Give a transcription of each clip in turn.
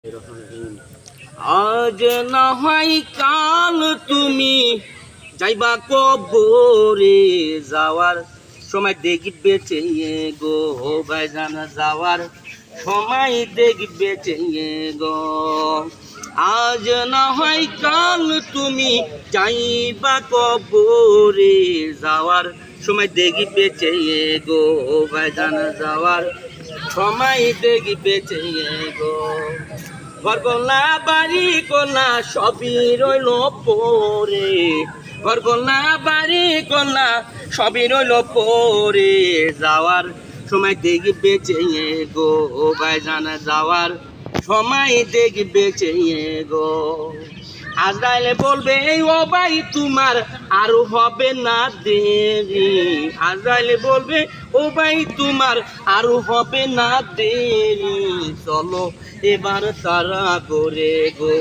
আজ না হয় কাল তুমি যাইবা কবরে, যাওয়ার সময় দেখবে চেয়ে গো ভাইজান, যাওয়ার সময় দেখবে চেয়ে গো। আজ না হয় কাল তুমি যাইবা কবরে, যাওয়ার সময় দেখবে চেয়ে গো ভাইজান, যাওয়ার সময় দেখবে চেয়ে গো। ঘর গোলা বাড়ি গোলা সবই রইল পরে, ঘর গোলা বাড়ি গোলা সবই রইল পরে, যাওয়ার সময় দেখবে চেয়ে গো ভাইজান, যাওয়ার সময় দেখবে চেয়ে গো। আজরাইলে বলবে ও ভাই তোমার আরো হবে না দেরি, আজরাইলে বলবে ও ভাই তোমার আরো হবে না দেরি, চলো এবার তারা করে গো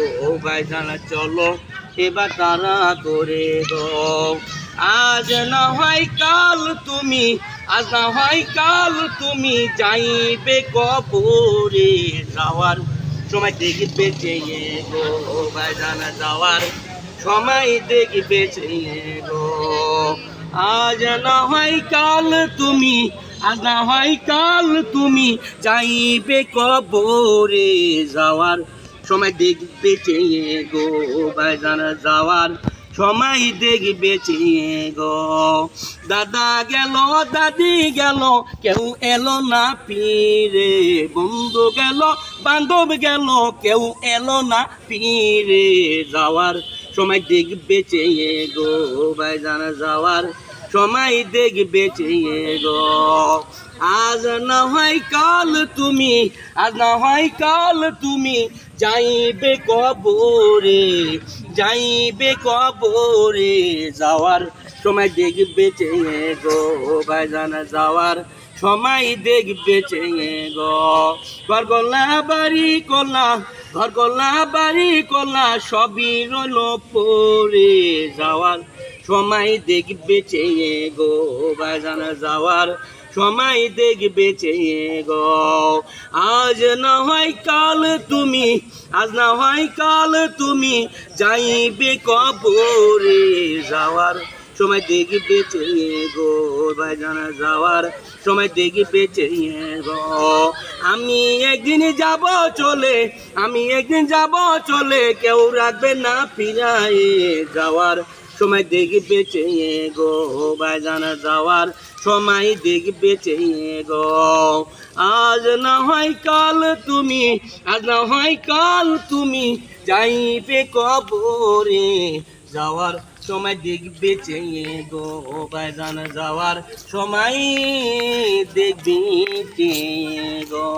ভাইজান, চলো এবার তারা করে গো। আজ না হয় কাল তুমি, আজ না হয় কাল তুমি যাইবে কবরে, যাওয়ার সময় দেখবে চেয়ে গো ভাইজান, যাওয়ার সময় দেখবে চেয়ে গো। আজ না হয় কাল তুমি, আজ না হয় কাল তুমি যাইবে কবরে, যাওয়ার সময় দেখবে চেয়ে গো ভাইজান, যাওয়ার সময় দেখবে চেয়ে গো। দাদা গেল দাদি গেল কেউ এলো না ফিরে, বন্ধু গেল বান্ধব গেল কেউ এলো না ফিরে, যাওয়ার সময় দেখবে চেয়ে গো ভাইজান, যাওয়ার সময় দেখবে চেয়ে গো। আজ না হয় কাল তুমি, আজ না হয় কাল তুমি যাইবে কবরে, যাইবে কবরে, যাওয়ার সময় দেখবে চেয়ে গো ভাইজান, যাওয়ার সময় দেখবে চেয়ে গো। ঘর গোলা বাড়ি কোলা, ঘর গোলা বাড়ি কোলা সবই রইল পরে, যাওয়ার সময় দেখবে চেয়ে গো ভাইজান, যাওয়ার সময় দেখবে চেয়ে গো। আজ না হয় কাল তুমি, আজ না হয় কাল তুমি যাইবে কবরে, যাওয়ার সময় দেখবে চেয়ে গো ভাইজান, যাওয়ার সময় দেখবে চেয়ে গো। আমি একদিন যাব চলে, আমি একদিন যাব চলে, কেউ রাখবে না ফিরায়, যাওয়ার সময় দেখবে চেয়ে গো ভাইজান, যাওয়ার সময় দেখবে চেয়ে গো। আজ না হয় কাল তুমি, আজ না হয় কাল তুমি যাইবে কবরে, যাওয়ার সময় দেখবে চেয়ে গো ভাইজান, যাওয়ার সময় দেখবে চেয়ে গো।